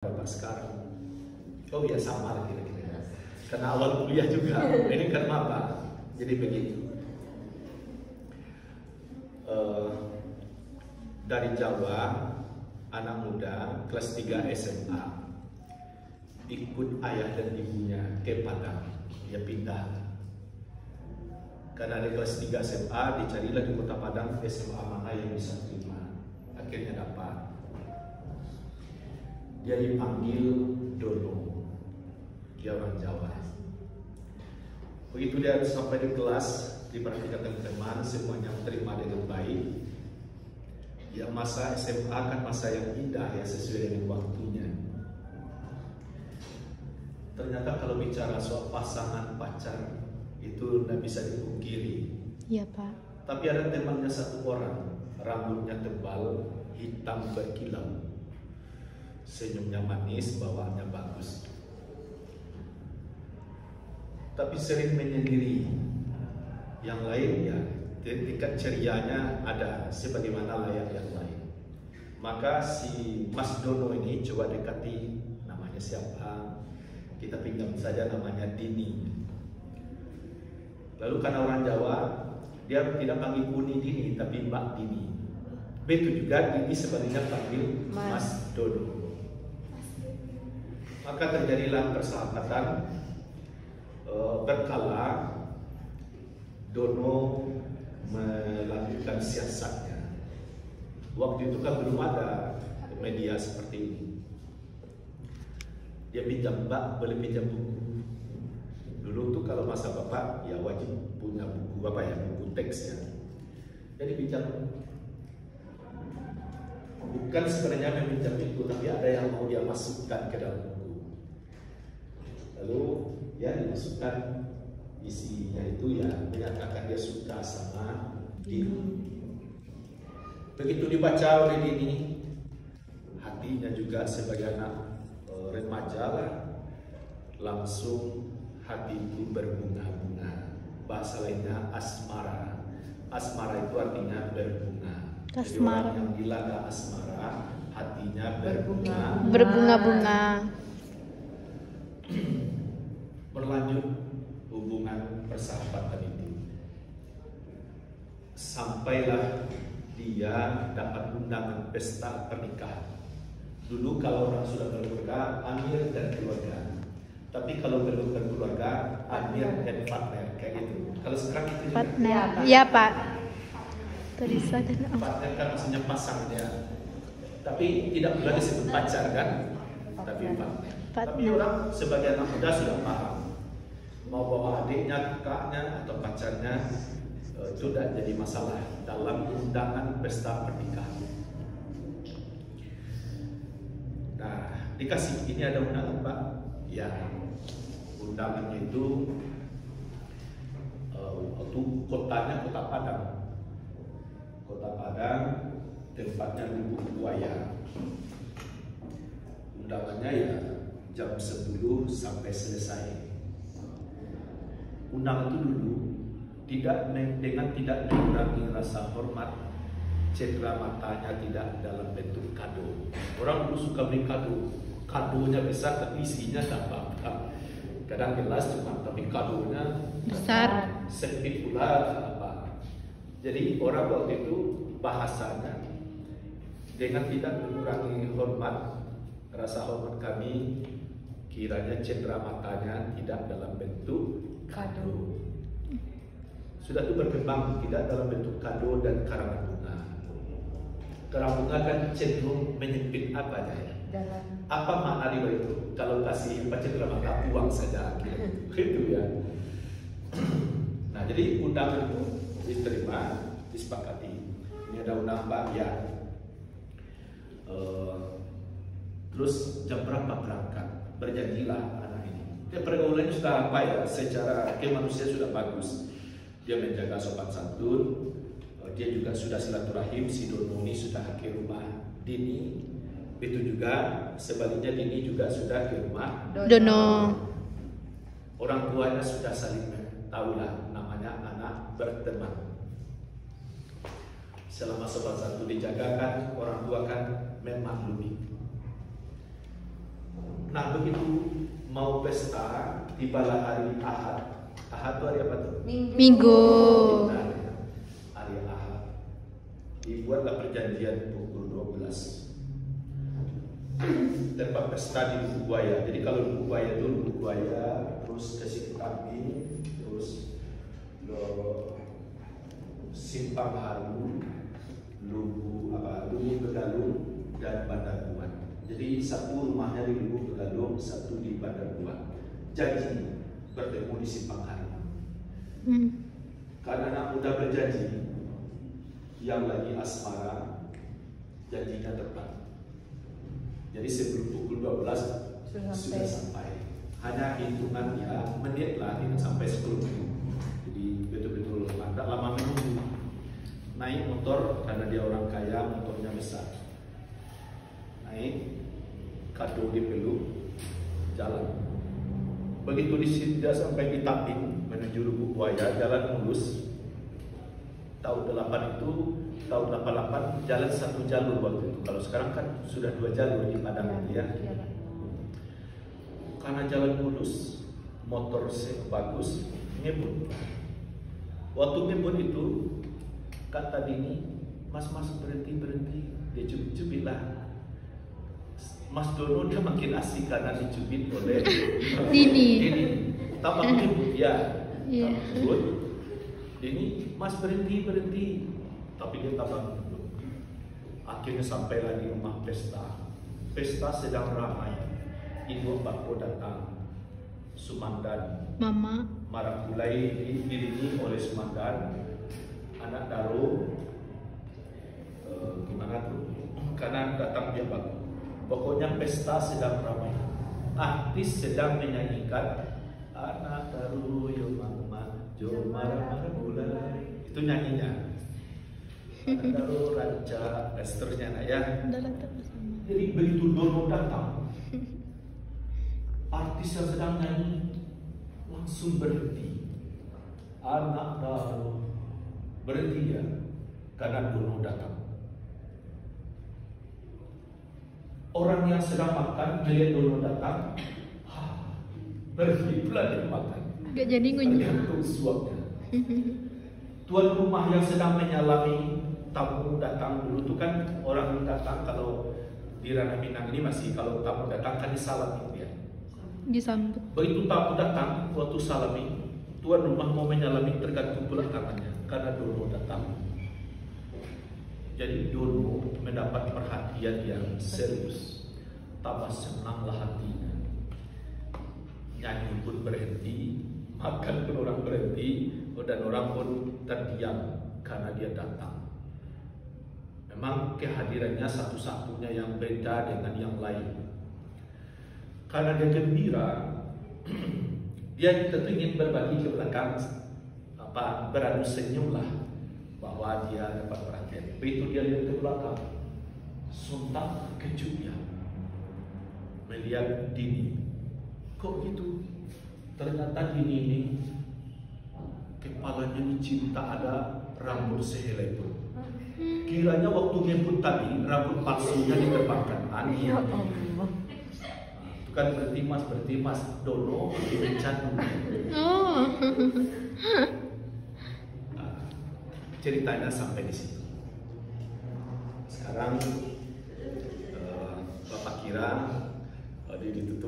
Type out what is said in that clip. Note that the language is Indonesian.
Bapak sekarang. Oh ya sama lah kira-kira. Karena awal kuliah juga. Ini kan apa? Jadi begitu. Dari Jawa, anak muda kelas 3 SMA ikut ayah dan ibunya ke Padang. Dia pindah. Karena di kelas 3 SMA dicarilah di Kota Padang SMA mana yang bisa terima. Akhirnya dapat. Dia dipanggil Dono. Dia orang Jawa. Begitu dia sampai di kelas, diperhatikan teman-teman, semuanya terima dengan baik. Ya masa SMA kan masa yang indah ya, sesuai dengan waktunya. Ternyata kalau bicara soal pasangan pacar itu tidak bisa dipungkiri. Iya Pak. Tapi ada temannya satu orang, rambutnya tebal, hitam berkilau. Senyumnya manis, bawaannya bagus. Tapi sering menyendiri. Yang lain ya, tingkat cerianya ada sebagaimana layak yang lain. Maka si Mas Dono ini coba dekati, namanya siapa? Kita pinjam saja namanya Dini. Lalu karena orang Jawa, dia tidak panggil Uni Dini, tapi Mbak Dini. Begitu juga Dini sebenarnya panggil Mas Dono. Maka terjadilah persahabatan. Berkala Dono melanjutkan siasatnya. Waktu itu kan belum ada media seperti ini. Dia pinjam, Mbak boleh pinjam buku. Dulu tuh kalau masa bapak ya wajib punya buku apa ya, buku teks ya. Jadi pinjam. Bukan sebenarnya meminjam itu, tapi ada yang mau dia masukkan ke dalam buku. Lalu ya dimasukkan, isinya itu ya menyatakan dia suka sama Dini. Begitu dibaca oleh Dini, hatinya juga sebagai anak remaja lah, langsung hati itu berbunga-bunga. Bahasa lainnya asmara. Asmara itu artinya berbunga. Jadi orang yang dilanda asmara, hatinya berbunga. Berbunga-bunga. Berlanjut hubungan persahabatan itu. Sampailah dia dapat undangan pesta pernikahan. Dulu kalau orang sudah berkeluarga, amir dan keluarga. Tapi kalau belum berkeluarga, amir dan partner, kayak gitu. Kalau sekarang itu juga Partner. Iya Pak. Terisa dan partner kan maksudnya pasangannya. Tapi tidak boleh disebut pacar kan? Tapi partner. Tapi orang sebagai anak muda sudah paham. Mau bawa adiknya, kakaknya, atau pacarnya, itu tidak jadi masalah dalam undangan pesta pernikahan. Nah, dikasih ini ada undangan Pak. Ya, undangannya itu kotanya Kota Padang. Kota Padang, tempatnya Lubuk Buaya. Undangannya ya jam 10 sampai selesai. Undangan itu dulu tidak mengurangi rasa hormat, cendera matanya tidak dalam bentuk kado. Orang dulu suka beli kado, kadonya besar tapi isinya tak apa. Kadang gelas cuma tapi kadonya besar, sempit pula apa. Jadi orang waktu itu bahasanya dengan tidak mengurangi hormat, rasa hormat kami, kiranya cendera matanya tidak dalam bentuk kado. Sudah itu berkembang tidak dalam bentuk kado dan karangan bunga. Karangan bunga kan cenderung menyempit apa ya? Apa makna di itu? Kalau kasih cendera mata uang saja, gitu ya. Nah jadi undangan itu diterima, disepakati. Ini ada undangan Pak ya. Terus jam berapa berangkat? Berjanjilah anak ini. Dia pergaulannya sudah apa ya? Secara kemanusiaan sudah bagus. Dia menjaga sopan santun. Dia juga sudah silaturahim. Si Dono ini sudah ke rumah Dini. Itu juga sebaliknya Dini juga sudah ke rumah Dono. Orang tuanya sudah saling tahu lah, namanya anak berteman. Selama sopan santun dijaga kan, orang tua kan memaklumi. Nah begitu mau pesta, tibalah hari Ahad. Ahad itu hari apa tuh? Minggu. Nah, hari Ahad. Dibuatlah perjanjian pukul 12. Tempat pesta di Lubuk Buaya. Jadi kalau Lubuk Buaya itu Lubuk Buaya, terus Kesik Kambing, terus Simpang Haru, Lubuk Begalung dan Bandar Buan. Jadi satu rumahnya di Lubuk Begalung, satu di Bandar Buan. Janji bertemu di Simpang Haru. Karena anak muda berjanji, yang lagi asmara janjinya tepat. Jadi sebelum pukul 12 sudah sampai. Hanya hitungan ya menit lah, tidak sampai 10 menit. Jadi betul-betul tidak lama menunggu. Naik motor karena dia orang kaya, motornya besar. Naik, kado dipeluk, jalan. Begitu di sini dia sampai di Tapin menuju Lubuk Buaya, jalan mulus. Tahun 8 itu, tahun 88 jalan satu jalur waktu itu. Kalau sekarang kan sudah 2 jalur di Padang ya. Karena jalan mulus, motor bagus, ngebut. Waktu ngebut itu kata Dini, mas berhenti, dia cubit lah. Mas Dono dia makin asik karena dicubit oleh Dini. Tambah ngebut ya, Iya. ngebut. Dini, mas berhenti, tapi dia tambah ngebut. Akhirnya sampailah di rumah pesta. Pesta sedang ramai. Ibu bapakku datang, Sumandan, Mama. Marapulai diiringi oleh Sumandan, anak Daro, gimana tuh? Karena datang dia baku. Pokoknya pesta sedang ramai. Artis sedang menyanyikan anak Daro yo mama jo Marapulai. Itu nyanyinya. Anak Daro ranca dan seterusnya nah, ya. Jadi begitu Dono datang, artis yang sedang nyanyi langsung berhenti. Anak Daro berhenti ya, karena Dono datang. Orang yang sedang makan melihat Dono datang, berhenti pula dia makan. Gak jadi ngunyah. Tergantung suapnya. Tuan rumah yang sedang menyalami tamu datang dulu itu kan orang datang kalau di Ranah Minang ini masih kalau tamu datang kan disalami dia. Disambut. Begitu tamu datang, waktu salami, tuan rumah mau menyalami tergantung pula tangannya karena Dono datang. Jadi Dono mendapat perhatian yang serius. Tambah senanglah hatinya. Nyanyi pun berhenti, makan pun orang berhenti, dan orang pun terdiam karena dia datang. Memang kehadirannya satu-satunya yang beda dengan yang lain. Karena dia gembira, dia tentu ingin berbagi ke belakang, beradu senyum lah bahwa dia dapat perhatian. Begitu dia lihat ke belakang, sontak kejut dia melihat Dini. Kok gitu? Ternyata Dini ini kepalanya dicium tak ada rambut sehelai pun. Kiranya waktu ngebut tadi rambut palsunya diterbangkan angin. Itu kan berarti Mas Dono dibencan. Oh. Ceritanya sampai di situ. Sekarang Bapak kira ditutup